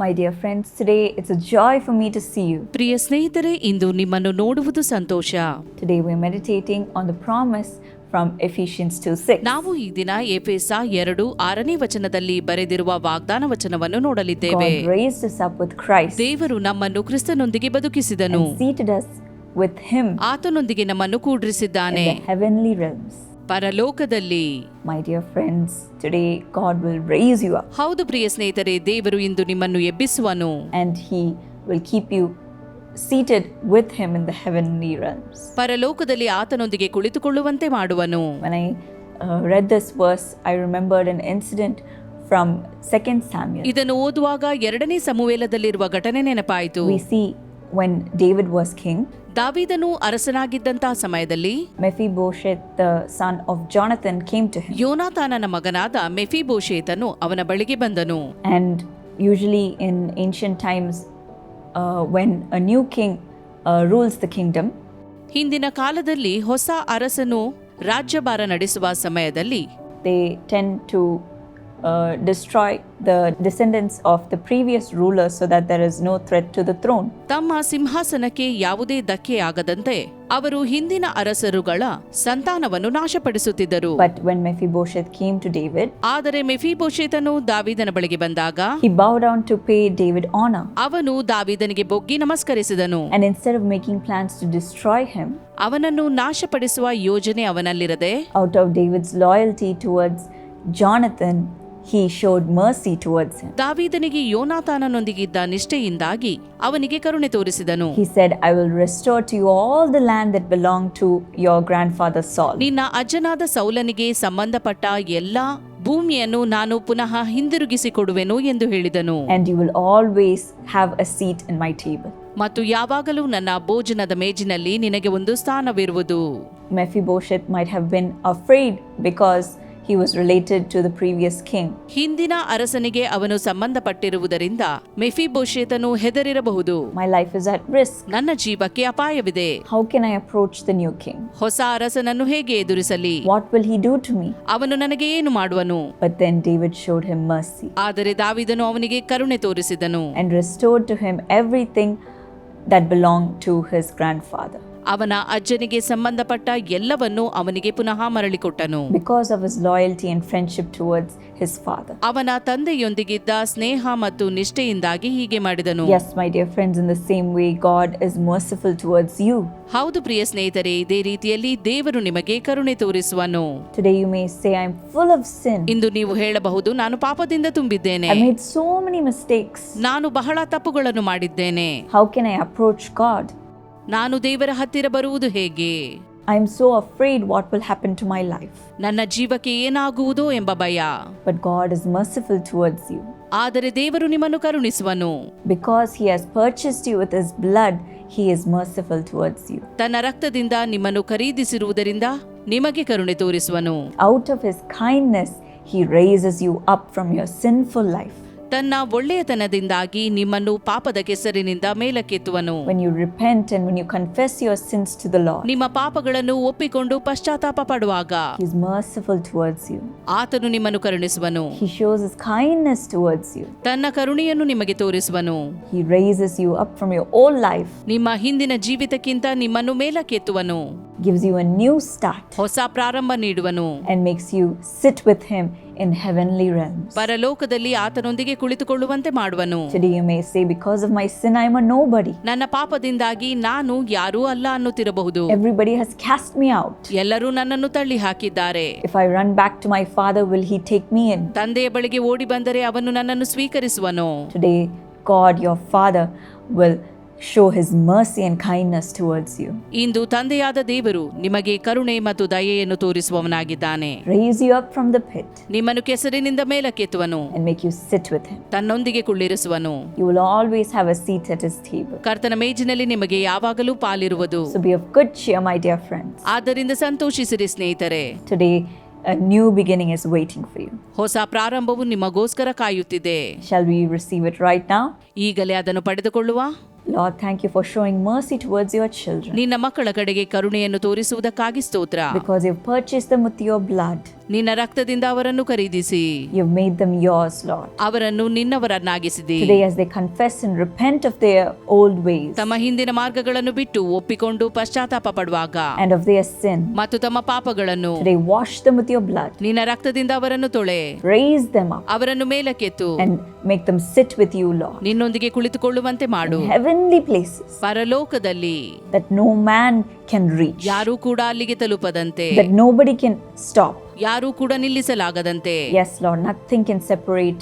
My dear friends, today it's a joy for me to see you. ಪ್ರಿಯ ಸ್ನೇಹಿತರೆ, ಇಂದು ನಿಮ್ಮನ್ನು ನೋಡುವುದು ಸಂತೋಷ. Today we're meditating on the promise from Ephesians 2:6. ನಾವು ಈ ದಿನ ಎಫೆಸ 2:6ನೇ ವಚನದಲ್ಲಿ ಬರೆದಿರುವ ವಾಗ್ದಾನ ವಚನವನ್ನು ನೋಡಲಿದ್ದೇವೆ. God raised us up with Christ. ದೇವರು ನಮ್ಮನ್ನು ಕ್ರಿಸ್ತನೊಂದಿಗೆ ಬದುಕಿಸಿದನು. And seated us with him. ಆತನೊಂದಿಗೆ ನಮ್ಮನ್ನು ಕೂಡ್ರಿಸಿದ್ದಾನೆ. In the heavenly realms. ಪರಲೋಕದಲ್ಲಿ. My dear friends, today God will raise you up. ಹೌದು ಪ್ರಿಯ ಸ್ನೇಹಿತರೆ, ದೇವರು ಇಂದು ನಿಮ್ಮನ್ನು ಎಬ್ಬಿಸುವನು. And he will keep you seated with him in the heavenly realms. ಪರಲೋಕದಲ್ಲಿ ಆತನೊಂದಿಗೆ ಕುಳಿತುಕೊಳ್ಳುವಂತೆ ಮಾಡುವನು. When I read this verse, I remembered an incident from 2 Samuel. ಇದನ್ನು ಓದುವಾಗ 2ನೇ ಸಮುವೇಲದಲ್ಲಿರುವ ಘಟನೆ ನೆನಪಾಯಿತು. We see when David was king, ದಾವೀದನು ಅರಸನಾಗಿದ್ದಂತಹ ಸಮಯದಲ್ಲಿ Mephibosheth, the son of Jonathan, came to him. ಯೋನಾತಾನನ ಮಗನಾದ ಮೆಫಿಬೋಶೇತನು ಅವನ ಬಳಿಗೆ ಬಂದನು. And usually in ancient times, when a new king rules the kingdom, ಹಿಂದಿನ ಕಾಲದಲ್ಲಿ ಹೊಸ ಅರಸನು ರಾಜ್ಯಭಾರ ನಡೆಸುವ ಸಮಯದಲ್ಲಿ they tend to destroy the descendants of the previous ruler so that there is no threat to the throne. ತಮ್ಮ ಸಿಂಹಾಸನಕ್ಕೆ ಯಾವುದೇ ಧಕ್ಕೆ ಆಗದಂತೆ ಅವರು ಹಿಂದಿನ ಅರಸರುಗಳ ಸಂತಾನವನ್ನು ನಾಶಪಡಿಸುತ್ತಿದ್ದರು. But when Mephibosheth came to David, ಆದರೆ ಮೆಫಿಬೋಶೇತನು ದಾವೀದನ ಬಳಿಗೆ ಬಂದಾಗ he bowed down to pay David honor. ಅವನು ದಾವೀದನಿಗೆ ಬೊಗ್ಗಿ ನಮಸ್ಕರಿಸಿದನು. And instead of making plans to destroy him, ಅವನನ್ನು ನಾಶಪಡಿಸುವ ಯೋಜನೆ ಅವನಲ್ಲಿರದೆ, out of David's loyalty towards Jonathan, he showed mercy towards him. ದಾವೀದನಿಗೆ ಯೋನಾತಾನನೊಂದಿಗಿದ್ದ ನಿಷ್ಠೆಯಿಂದಾಗಿ ಅವನಿಗೆ ಕರುಣೆ ತೋರಿಸಿದನು. He said, I will restore to you all the land that belonged to your grandfather Saul. ನಿನ್ನ ಅಜ್ಜನಾದ ಸೌಲನಿಗೆ ಸಂಬಂಧಪಟ್ಟ ಎಲ್ಲಾ ಭೂಮಿಯನ್ನು ನಾನು ಪುನಃ ಹಿಂದಿರುಗಿಸಿ ಕೊಡುವೆನು ಎಂದು ಹೇಳಿದನು. And you will always have a seat in my table. ಮತ್ತು ಯಾವಾಗಲೂ ನನ್ನ ಭೋಜನದ ಮೇಜಿನಲ್ಲಿ ನಿನಗೆ ಒಂದು ಸ್ಥಾನವಿರುವುದು. Mephibosheth might have been afraid because he was related to the previous king. ಹಿಂದಿನ ಅರಸನಿಗೆ ಅವನು ಸಂಬಂಧಪಟ್ಟಿರುವುದರಿಂದ ಮೆಫಿಬೋಶೇತನು ಹೆದರಿರಬಹುದು. My life is at risk. ನನ್ನ ಜೀವಕ್ಕೆ ಅಪಾಯವಿದೆ. How can I approach the new king? ಹೊಸ ಅರಸನನ್ನು ಹೇಗೆ ಎದುರಿಸಲಿ? What will he do to me? ಅವನು ನನಗೆ ಏನು ಮಾಡುವನು? But then David showed him mercy. ಆದರೆ ದಾವೀದನು ಅವನಿಗೆ ಕರುಣೆ ತೋರಿಸಿದನು. And restored to him everything that belonged to his grandfather. ಅವನ ಅಜ್ಜನಿಗೆ ಸಂಬಂಧಪಟ್ಟ ಎಲ್ಲವನ್ನೂ ಅವನಿಗೆ ಪುನಃ ಮರಳಿಕೊಟ್ಟನು. Because of his loyalty and friendship towards his father. ಅವನ ತಂದೆಯೊಂದಿಗಿದ್ದ ಸ್ನೇಹ ಮತ್ತು ನಿಷ್ಠೆಯಿಂದಾಗಿ ಹೀಗೆ ಮಾಡಿದನು. Yes, my dear friends, in the same way God is merciful towards you. ಹೌದು ಪ್ರಿಯ ಸ್ನೇಹಿತರೆ, ಇದೇ ರೀತಿಯಲ್ಲಿ ದೇವರು ನಿಮಗೆ ಕರುಣೆ ತೋರಿಸುವನು. Today you may say, I'm full of sin. ಇಂದು ನೀವು ಹೇಳಬಹುದು, ನಾನು ಪಾಪದಿಂದ ತುಂಬಿದ್ದೇನೆ. I made so many mistakes. ನಾನು ಬಹಳ ತಪ್ಪುಗಳನ್ನು ಮಾಡಿದ್ದೇನೆ. How can I approach God? ನಾನು ದೇವರ ಹತ್ತಿರ ಬರುವುದು ಹೇಗೆ? I am so afraid what will happen to my life. ನನ್ನ ಜೀವಕ್ಕೆ ಏನಾಗುವುದೋ ಎಂಬ ಭಯ. But God is merciful towards you. ಆದರೆ ದೇವರು ನಿಮ್ಮನ್ನು ಕರುಣಿಸುವನು. Because he has purchased you with his blood, he is merciful towards you. ತನ್ನ ರಕ್ತದಿಂದ ನಿಮ್ಮನ್ನು ಖರೀದಿಸಿರುವುದರಿಂದ ನಿಮಗೆ ಕರುಣೆ ತೋರಿಸುವನು. Out of his kindness, he raises you up from your sinful life. ತನ್ನ ಒಳ್ಳೆಯತನದಿಂದಾಗಿ ನಿಮ್ಮನ್ನು ಪಾಪದ ಕೆಸರಿನಿಂದ ಮೇಲಕ್ಕೆತ್ತುವನು. When you repent and when you confess your sins to the Lord, ನಿಮ್ಮ ಪಾಪಗಳನ್ನು ಒಪ್ಪಿಕೊಂಡು ಪಶ್ಚಾತ್ತಾಪ ಪಡುವಾಗ he is merciful towards you. ಆತನು ನಿಮ್ಮನ್ನು ಕರುಣಿಸುವನು. He shows his kindness towards you. ತನ್ನ ಕರುಣೆಯನ್ನು ನಿಮಗೆ ತೋರಿಸುವನು. He raises you up from your old life. ನಿಮ್ಮ ಹಿಂದಿನ ಜೀವಿತಕ್ಕಿಂತ ನಿಮ್ಮನ್ನು ಮೇಲಕ್ಕೆತ್ತುವನು. Gives you a new start. ಹೊಸ ಪ್ರಾರಂಭ ನೀಡುವನು. And makes you sit with him in heavenly realms. ಪರಲೋಕದಲ್ಲಿ ಆತನೊಂದಿಗೆ ಕುಳಿತುಕೊಳ್ಳುವಂತೆ ಮಾಡುವನು. Today you may say, because of my sin I am a nobody. ನನ್ನ ಪಾಪದಿಂದಾಗಿ ನಾನು ಯಾರೂ ಅಲ್ಲ ಅನ್ನುತ್ತಿರಬಹುದು. Everybody has cast me out. ಎಲ್ಲರೂ ನನ್ನನ್ನು ತಳ್ಳಿ ಹಾಕಿದ್ದಾರೆ. If I run back to my father, will he take me in? ತಂದೆಯ ಬಳಿಗೆ ಓಡಿ ಬಂದರೆ ಅವನು ನನ್ನನ್ನು ಸ್ವೀಕರಿಸುವನು. Today God your father will show his mercy and kindness towards you. ಇಂದು ತಂದೆಯಾದ ದೇವರು ನಿಮಗೆ ಕರುಣೆ ಮತ್ತು ದಯೆಯನ್ನು ತೋರಿಸುವವನಾಗಿದ್ದಾನೆ. Raise you up from the pit. ನಿಮ್ಮನ್ನು ಕೆಸರಿನಿಂದ ಮೇಲಕ್ಕೆತ್ತುವನು. And make you sit with him. ತನ್ನೊಂದಿಗೆ ಕುಳ್ಳಿರಿಸುವನು. You will always have a seat at his table. ಕರ್ತನ ಮೇಜಿನಲ್ಲಿ ನಿಮಗೆ ಯಾವಾಗಲೂ ಪಾಲಿರುವುದು. So be of good cheer, my dear friends. ಆದ್ದರಿಂದ ಸಂತೋಷಿಸಿರಿ ಸ್ನೇಹಿತರೆ. Today a new beginning is waiting for you. ಹೊಸ ಪ್ರಾರಂಭವು ನಿಮಗೋಸ್ಕರ ಕಾಯುತ್ತಿದೆ. Shall we receive it right now? ಈಗಲೇ ಅದನ್ನು ಪಡೆದುಕೊಳ್ಳುವ. Lord, thank you for showing mercy towards your children. ನಿನ್ನ ಮಕ್ಕಳ ಕಡೆಗೆ ಕರುಣೆಯನ್ನು ತೋರಿಸುವುದಕ್ಕಾಗಿ ಸ್ತೋತ್ರ. Because you've purchased them with your blood. ನಿನ್ನ ರಕ್ತದಿಂದ ಅವರನ್ನು ಖರೀದಿಸಿ You've made them yours, Lord. ಅವರನ್ನು ನಿನ್ನವರನ್ನಾಗಿಸಿದಿ. Today, as they confess and repent of their old ways ತಮ್ಮ ಹಿಂದಿನ ಮಾರ್ಗಗಳನ್ನು ಬಿಟ್ಟು ಒಪ್ಪಿಕೊಂಡು ಪಶ್ಚಾತ್ತಾಪ ಪಡುವಾಗ and of their sin, ಮತ್ತು ತಮ್ಮ ಪಾಪಗಳನ್ನು today wash them with your blood, ನಿನ್ನ ರಕ್ತದಿಂದ ಅವರನ್ನು ತೊಳೆ, raise them up, ಅವರನ್ನು ಮೇಲಕ್ಕೆತ್ತು, and make them sit with you, Lord, ನಿನ್ನೊಂದಿಗೆ ಕುಳಿತುಕೊಳ್ಳುವಂತೆ ಮಾಡು. in heavenly places ಪರಲೋಕದಲ್ಲಿ that no man can reach, ಯಾರೂ ಕೂಡ ಅಲ್ಲಿಗೆ ತಲುಪದಂತೆ, that nobody can stop. ಯಾರೂ ಕೂಡ ನಿಲ್ಲಿಸಲಾಗದಂತೆ. Yes, Lord, nothing can separate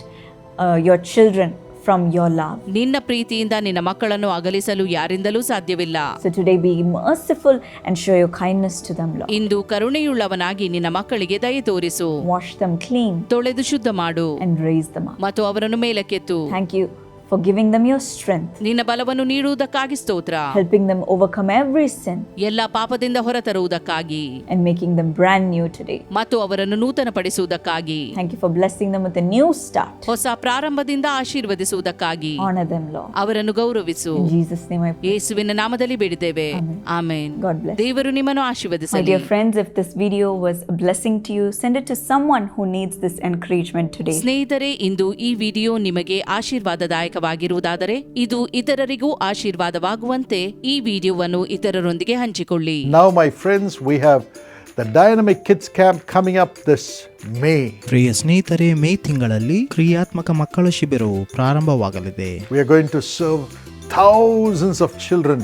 your children from your love. ನಿನ್ನ ಪ್ರೀತಿಯಿಂದ ನಿನ್ನ ಮಕ್ಕಳನ್ನು ಅಗಲಿಸಲು ಯಾರಿಂದಲೂ ಸಾಧ್ಯವಿಲ್ಲ. So today be merciful and show your kindness to them, Lord. ಇಂದು ಕರುಣೆಯುಳ್ಳವನಾಗಿ ನಿನ್ನ ಮಕ್ಕಳಿಗೆ ದಯೆ ತೋರಿಸು, Wash them clean ತೊಳೆದು ಶುದ್ಧ ಮಾಡು and raise them up. ಮತ್ತು ಅವರನ್ನು ಮೇಲಕ್ಕೆತ್ತು. Thank you for giving them your strength, ನಿನ್ನ ಬಲವನ್ನು ನೀಡುವುದಕ್ಕಾಗಿ ಸ್ತೋತ್ರ. helping them overcome every sin ಎಲ್ಲ ಪಾಪದಿಂದ ಹೊರತರುವುದಕ್ಕಾಗಿ and making them brand new today. ಮತ್ತು ಅವರನ್ನು ನೂತನಪಡಿಸುವುದಕ್ಕಾಗಿ. Thank you for blessing them with a new start. ಹೊಸ ಪ್ರಾರಂಭದಿಂದ ಆಶೀರ್ವದಿಸುವುದಕ್ಕಾಗಿ. Honor them, Lord. ಅವರನ್ನು ಗೌರವಿಸು. In Jesus' name I pray. ಯೇಸುವಿನ ನಾಮದಲ್ಲಿ ಬೇಡಿದ್ದೇವೆ, ಆಮೆನ್. God bless. ದೇವರು ನಿಮ್ಮನ್ನು My ಆಶೀರ್ವದಿಸಲಿ. dear friends, if this video was a blessing to you, send it to someone who needs this encouragement today. ಸ್ನೇಹಿತರೆ, ಇಂದು ಈ video ನಿಮಗೆ ಆಶೀರ್ವಾದದಾಯಕವಾಗಿರುವುದಾದರೆ ಇದು ಇತರರಿಗೂ ಆಶೀರ್ವಾದವಾಗುವಂತೆ ಈ ವಿಡಿಯೋವನ್ನು ಇತರರೊಂದಿಗೆ ಹಂಚಿಕೊಳ್ಳಿ. Now, my friends, we have the Dynamic Kids Camp coming up this May. ಪ್ರಿಯ ಸ್ನೇಹಿತರೆ, ಮೇ ತಿಂಗಳಲ್ಲಿ ಕ್ರಿಯಾತ್ಮಕ ಮಕ್ಕಳ ಶಿಬಿರವು ಪ್ರಾರಂಭವಾಗಲಿದೆ. We are going to serve thousands of children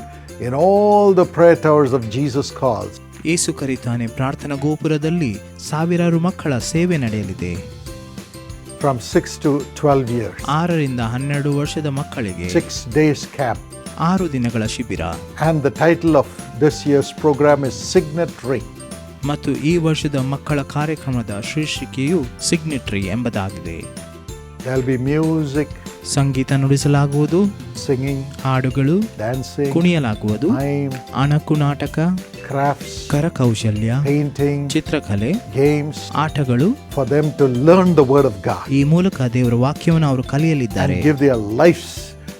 in all the prayer towers of Jesus Calls. ಯೇಸು ಕರಿತಾನೆ ಪ್ರಾರ್ಥನಾ ಗೋಪುರದಲ್ಲಿ ಸಾವಿರಾರು ಮಕ್ಕಳ ಸೇವೆ ನಡೆಯಲಿದೆ. From 6 to 12 years. 6ರಿಂದ 12 ವರ್ಷದ ಮಕ್ಕಳಿಗೆ 6 days camp. 6 ದಿನಗಳ ಶಿಬಿರ. And the title of this year's program is Signatory. ಮತ್ತು ಈ ವರ್ಷದ ಮಕ್ಕಳ ಕಾರ್ಯಕ್ರಮದ ಶೀರ್ಷಿಕೆಯು ಸಿಗ್ನೆಟರಿ ಎಂಬುದಾಗಿದೆ. There'll be music, Sangeetha ನುಡಿಸಲಾಗುವುದು, singing, ಹಾಡುಗಳು, dancing, ಕುಣಿಯಲಾಗುವುದು, mime, ಅಣಕು ನಾಟಕ, crafts, ಕರಕೌಶಲ್ಯ, painting, ಚಿತ್ರಕಲೆ, games, ಆಟಗಳು, for them to learn the Word of God ಈ ಮೂಲಕ ದೇವರ ವಾಕ್ಯವನ್ನು ಅವರು ಕಲಿಯಲಿದ್ದಾರೆ. and give their lives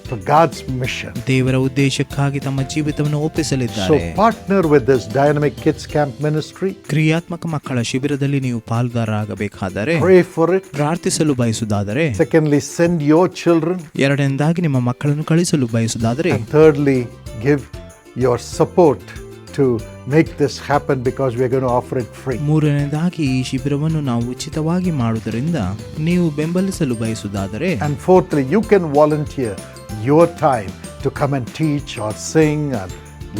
for God's mission. ದೇವರ ಉದ್ದೇಶಕ್ಕಾಗಿ ತಮ್ಮ ಜೀವಿತವನ್ನು So ಒಪ್ಪಿಸಲಿದ್ದಾರೆ. partner with this Dynamic Kids Camp ministry. ಕ್ರಿಯಾತ್ಮಕ ಮಕ್ಕಳ ಶಿಬಿರದಲ್ಲಿ ನೀವು ಪಾಲ್ಗಾರರಾಗಬೇಕಾದರೆ, Pray for it. ಪ್ರಾರ್ಥಿಸಲು ಬಯಸುವುದಾದರೆ, Secondly, send your children. ಎರಡನೇದಾಗಿ ನಿಮ್ಮ ಮಕ್ಕಳನ್ನು ಕಳಿಸಲು ಬಯಸುವುದಾದರೆ, And thirdly, give your support to make this happen because we are going to offer it free. ಮೂರನೇದಾಗಿ ಈ ಶಿಬಿರವನ್ನು ನಾವು ಉಚಿತವಾಗಿ ಮಾಡುವುದರಿಂದ ನೀವು ಬೆಂಬಲಿಸಲು ಬಯಸುವುದಾದರೆ, And fourthly, you can volunteer your time to come and teach or sing and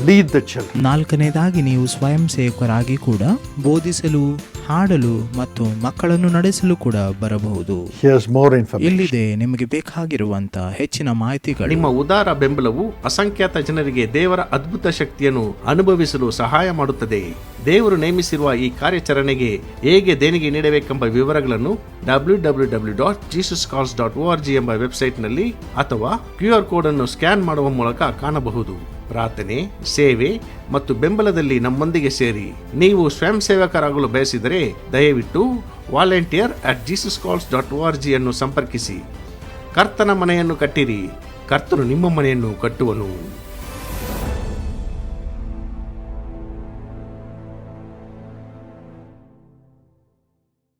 lead the children. ನಾಲ್ಕನೇದಾಗಿ ನೀವು ಸ್ವಯಂ ಸೇವಕರಾಗಿ ಕೂಡ ಬೋಧಿಸಲು, ಹಾಡಲು ಮತ್ತು ಮಕ್ಕಳನ್ನು ನಡೆಸಲು ಕೂಡ ಬರಬಹುದು. Here's more information. ಇಲ್ಲಿದೆ ನಿಮಗೆ ಬೇಕಾಗಿರುವಂತ ಹೆಚ್ಚಿನ ಮಾಹಿತಿಗಳು. ನಿಮ್ಮ ಉದಾರ ಬೆಂಬಲವು ಅಸಂಖ್ಯಾತ ಜನರಿಗೆ ದೇವರ ಅದ್ಭುತ ಶಕ್ತಿಯನ್ನು ಅನುಭವಿಸಲು ಸಹಾಯ ಮಾಡುತ್ತದೆ. ದೇವರು ನೇಮಿಸಿರುವ ಈ ಕಾರ್ಯಾಚರಣೆಗೆ ಹೇಗೆ ದೇಣಿಗೆ ನೀಡಬೇಕೆಂಬ ವಿವರಗಳನ್ನು www.jesuscalls.org ಎಂಬ ವೆಬ್ಸೈಟ್ನಲ್ಲಿ ಅಥವಾ QR ಕೋಡ್ ಅನ್ನು ಸ್ಕ್ಯಾನ್ ಮಾಡುವ ಮೂಲಕ ಕಾಣಬಹುದು. ಪ್ರಾರ್ಥನೆ, ಸೇವೆ ಮತ್ತು ಬೆಂಬಲದಲ್ಲಿ ನಮ್ಮೊಂದಿಗೆ ಸೇರಿ. ನೀವು ಸ್ವಯಂ ಸೇವಕರಾಗಲು ಬಯಸಿದರೆ ದಯವಿಟ್ಟು volunteer@jesuscalls.org ಅನ್ನು ಸಂಪರ್ಕಿಸಿ. ಕರ್ತನ ಮನೆಯನ್ನು ಕಟ್ಟಿರಿ, ಕರ್ತನು ನಿಮ್ಮ ಮನೆಯನ್ನು ಕಟ್ಟುವನು.